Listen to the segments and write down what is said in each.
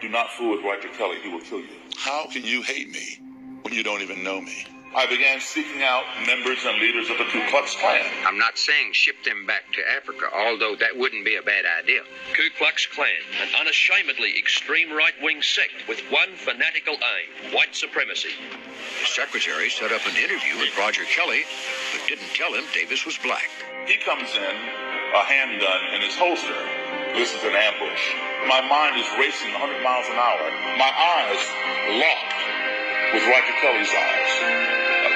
do not fool with Roger Kelly. He will kill you. How can you hate me when you don't even know me? I began seeking out members and leaders of the Ku Klux Klan. I'm not saying ship them back to Africa, although that wouldn't be a bad idea. Ku Klux Klan, an unashamedly extreme right-wing sect with one fanatical aim, white supremacy. The secretary set up an interview with Roger Kelly, but didn't tell him Davis was black. He comes in, a handgun in his holster. This is an ambush. My mind is racing 100 miles an hour. My eyes locked with Roger Kelly's eyes.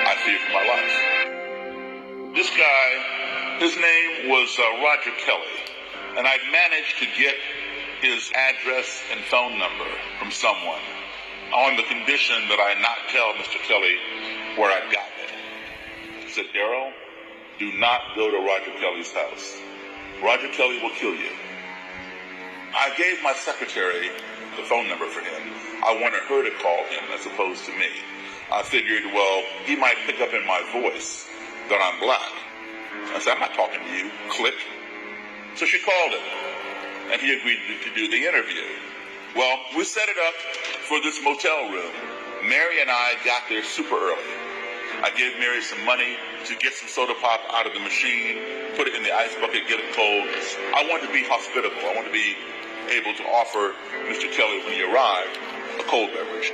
I fear for my life. This guy, his name was Roger Kelly, and I'd managed to get his address and phone number from someone on the condition that I not tell Mr. Kelly where I'd gotten it. He said, Darrell, do not go to Roger Kelly's house. Roger Kelly will kill you. I gave my secretary the phone number for him. I wanted her to call him as opposed to me. I figured, well, he might pick up in my voice that I'm black. I said, I'm not talking to you. Click. So she called him, and he agreed to do the interview. Well, we set it up for this motel room. Mary and I got there super early. I gave Mary some money to get some soda pop out of the machine, put it in the ice bucket, get it cold. I wanted to be hospitable. I wanted to be able to offer Mr. Kelly, when he arrived, a cold beverage.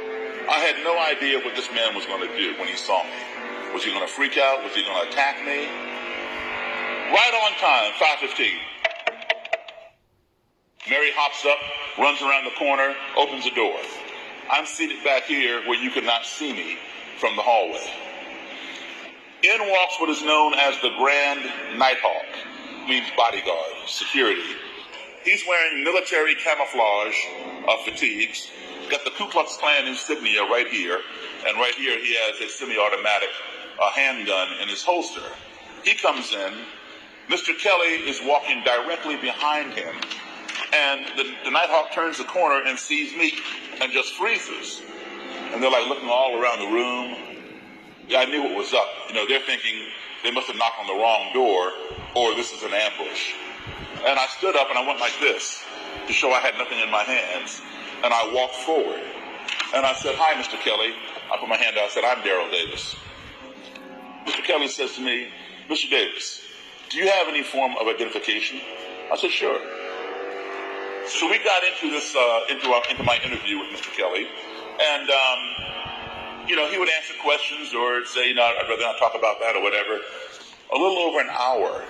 I had no idea what this man was going to do when he saw me. Was he going to freak out? Was he going to attack me? Right on time, 5:15. Mary hops up, runs around the corner, opens the door. I'm seated back here where you could not see me from the hallway. In walks what is known as the Grand Nighthawk, means bodyguard, security. He's wearing military camouflage fatigues, got the Ku Klux Klan insignia right here, and right here he has a semi-automatic handgun in his holster. He comes in, Mr. Kelly is walking directly behind him, and the Nighthawk turns the corner and sees me and just freezes. And they're like looking all around the room. Yeah, I knew what was up. You know, they're thinking they must have knocked on the wrong door, or this is an ambush. And I stood up and I went like this to show I had nothing in my hands. And I walked forward. And I said, hi, Mr. Kelly. I put my hand out. I said, I'm Darrell Davis. Mr. Kelly says to me, Mr. Davis, do you have any form of identification? I said, sure. So we got into this, into my interview with Mr. Kelly. And, you know, he would answer questions or say, you know, I'd rather not talk about that or whatever. A little over an hour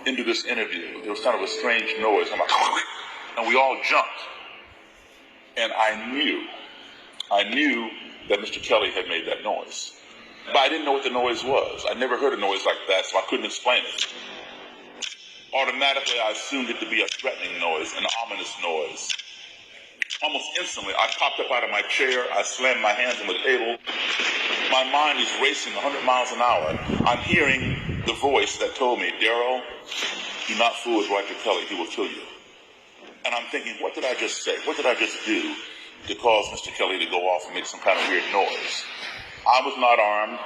into this interview, there was kind of a strange noise. I'm like, and we all jumped. And I knew that Mr. Kelly had made that noise. But I didn't know what the noise was. I never heard a noise like that, so I couldn't explain it. Automatically, I assumed it to be a threatening noise, an ominous noise. Almost instantly, I popped up out of my chair. I slammed my hands on the table. My mind is racing 100 miles an hour. I'm hearing the voice that told me, Darrell, do not fool with Roger Kelly. He will kill you. And I'm thinking, what did I just say? What did I just do to cause Mr. Kelly to go off and make some kind of weird noise? I was not armed.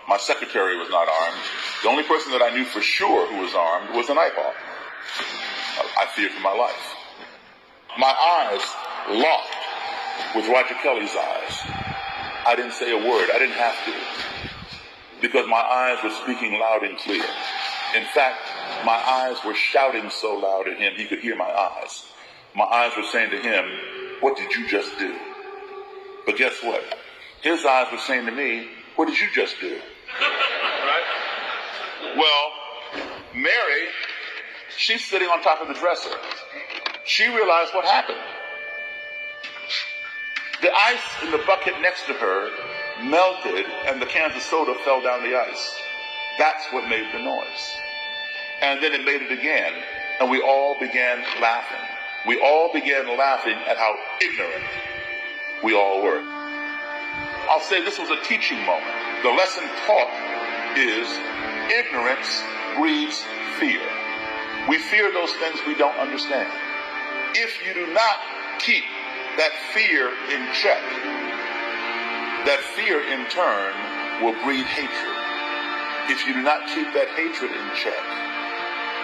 My secretary was not armed. The only person that I knew for sure who was armed was the Nighthawk. I feared for my life. My eyes locked with Roger Kelly's eyes. I didn't say a word. I didn't have to, because my eyes were speaking loud and clear. In fact, my eyes were shouting so loud at him he could hear my eyes. My eyes were saying to him, what did you just do? But guess what? His eyes were saying to me, what did you just do? Right? Well, Mary, she's sitting on top of the dresser. She realized what happened. The ice in the bucket next to her melted and the cans of soda fell down the ice. That's what made the noise. And then it made it again, and we all began laughing. We all began laughing at how ignorant we all were. I'll say this was a teaching moment. The lesson taught is ignorance breeds fear. We fear those things we don't understand. If you do not keep that fear in check, that fear in turn will breed hatred. If you do not keep that hatred in check,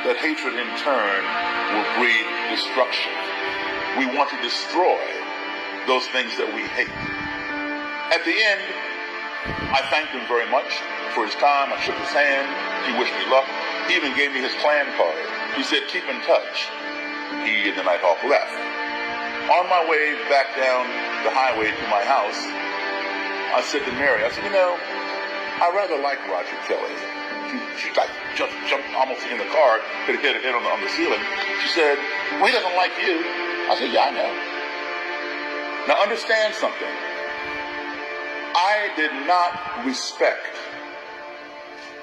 that hatred in turn will breed destruction. We want to destroy those things that we hate. At the end, I thanked him very much for his time. I shook his hand. He wished me luck. He even gave me his clan card. He said, keep in touch. He and the Nighthawk left. On my way back down the highway to my house, I said to Mary, I said, I rather like Roger Kelly. She like just jumped almost in the car, hit it on the ceiling. She said, well, he doesn't like you. I said, yeah, I know. Now understand something. I did not respect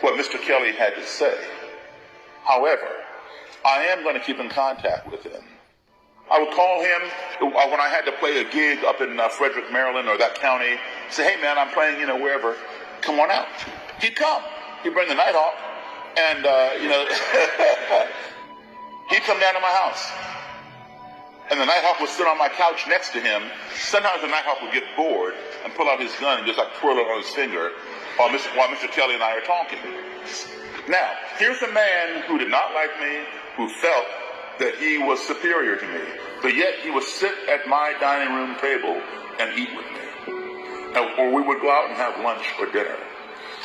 what Mr. Kelly had to say. However, I am going to keep in contact with him. I would call him when I had to play a gig up in Frederick, Maryland, or that county. Say, hey man, I'm playing, wherever. Come on out. He'd come. He'd bring the Nighthawk, and he'd come down to my house. And the Nighthawk would sit on my couch next to him. Sometimes the Nighthawk would get bored and pull out his gun and just like twirl it on his finger while Mr. Kelly and I are talking. Now, here's a man who did not like me, who felt that he was superior to me, but yet he would sit at my dining room table and eat with me. Or we would go out and have lunch or dinner.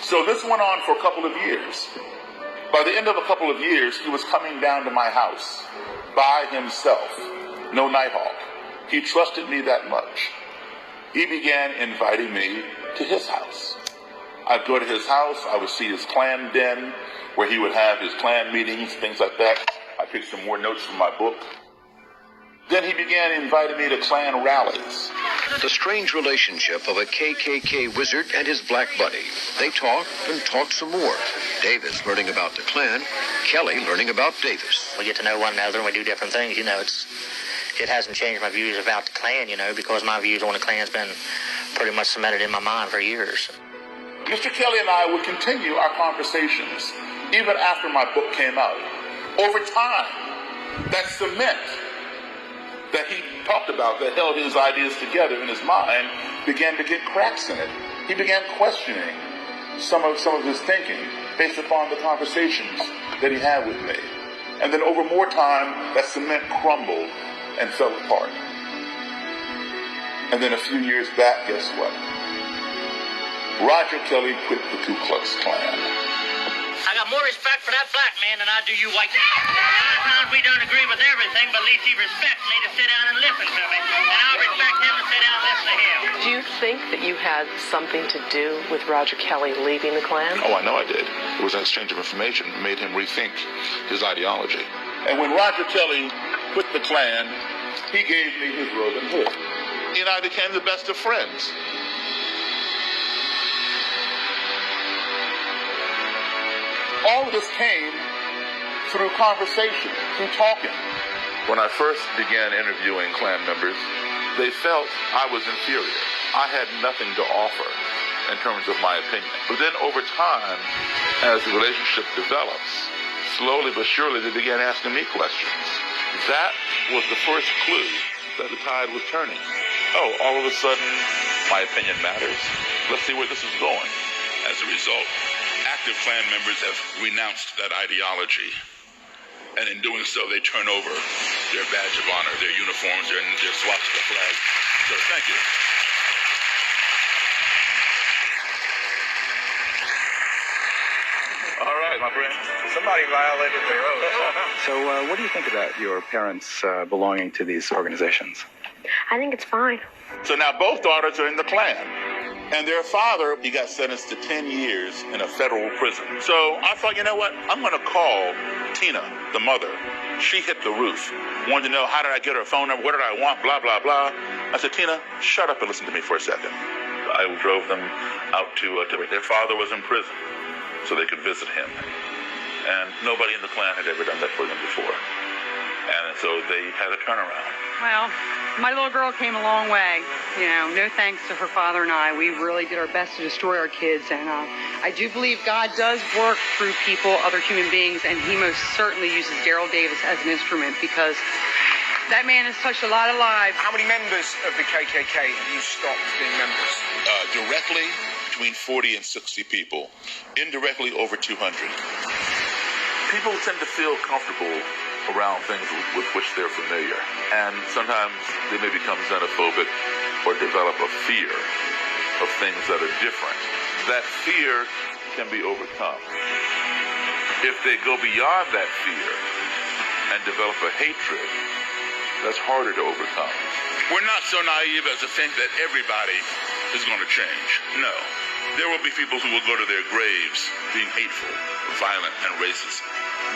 So this went on for a couple of years. By the end of a couple of years, he was coming down to my house by himself. No Nighthawk. He trusted me that much. He began inviting me to his house. I'd go to his house. I would see his clan den where he would have his clan meetings, things like that. I picked some more notes from my book. Then he began inviting me to clan rallies. The strange relationship of a KKK wizard and his black buddy. They talk and talk some more. Davis learning about the Klan, Kelly learning about Davis. We get to know one another and we do different things. It hasn't changed my views about the Klan, because my views on the Klan's been pretty much cemented in my mind for years. Mr. Kelly and I would continue our conversations even after my book came out. Over time, that cement that he talked about, that held his ideas together in his mind, began to get cracks in it. He began questioning some of his thinking based upon the conversations that he had with me. And then over more time, that cement crumbled and fell apart. And then a few years back, guess what? Roger Kelly quit the Ku Klux Klan. I got more respect for that black man than I do you white men. Sometimes we don't agree with everything, but at least he respects me to sit down and listen to me. And I'll respect him to sit down and listen to him. Do you think that you had something to do with Roger Kelly leaving the Klan? Oh, I know I did. It was an exchange of information that made him rethink his ideology. And when Roger Kelly quit the Klan, he gave me his robe and hood. He and I became the best of friends. All of this came through conversation, through talking. When I first began interviewing Klan members, they felt I was inferior. I had nothing to offer in terms of my opinion. But then over time, as the relationship develops, slowly but surely they began asking me questions. That was the first clue that the tide was turning. Oh, all of a sudden, my opinion matters. Let's see where this is going. As a result, active Klan members have renounced that ideology. And in doing so, they turn over their badge of honor, their uniforms, their swastika flag. So thank you. All right, my friend. Somebody violated their oath. So what do you think about your parents belonging to these organizations? I think it's fine. So now both daughters are in the Klan. And their father, he got sentenced to 10 years in a federal prison. So I thought, you know what? I'm going to call Tina, the mother. She hit the roof. Wanted to know, how did I get her phone number? What did I want? Blah, blah, blah. I said, Tina, shut up and listen to me for a second. I drove them out to their father was in prison, so they could visit him. And nobody in the Klan had ever done that for them before. And so they had a turnaround. Well, my little girl came a long way. No thanks to her father and I. We really did our best to destroy our kids. And I do believe God does work through people, other human beings, and he most certainly uses Daryl Davis as an instrument because that man has touched a lot of lives. How many members of the KKK have you stopped being members? Directly, between 40 and 60 people. Indirectly, over 200. People tend to feel comfortable around things with which they're familiar. And sometimes they may become xenophobic or develop a fear of things that are different. That fear can be overcome. If they go beyond that fear and develop a hatred, that's harder to overcome. We're not so naive as to think that everybody is going to change. No. There will be people who will go to their graves being hateful, violent, and racist.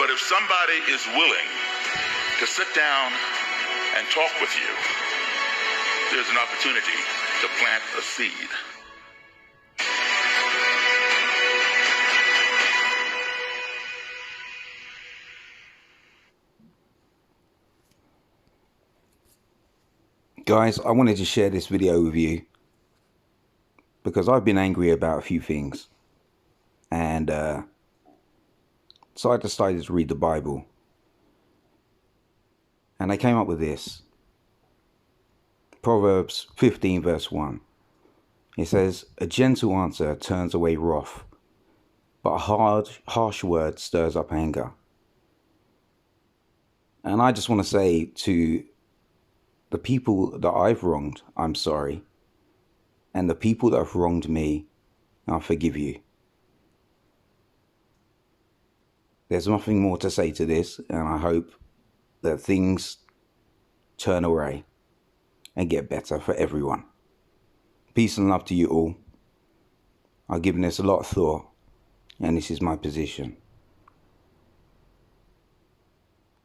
But if somebody is willing to sit down and talk with you, there's an opportunity to plant a seed. Guys, I wanted to share this video with you because I've been angry about a few things, and so I decided to read the Bible, and I came up with this. Proverbs 15 verse 1. It says, "A gentle answer turns away wrath, but a harsh word stirs up anger." And I just want to say to the people that I've wronged, I'm sorry. And the people that have wronged me, I forgive you. There's nothing more to say to this, and I hope that things turn away and get better for everyone. Peace and love to you all. I've given this a lot of thought, and this is my position.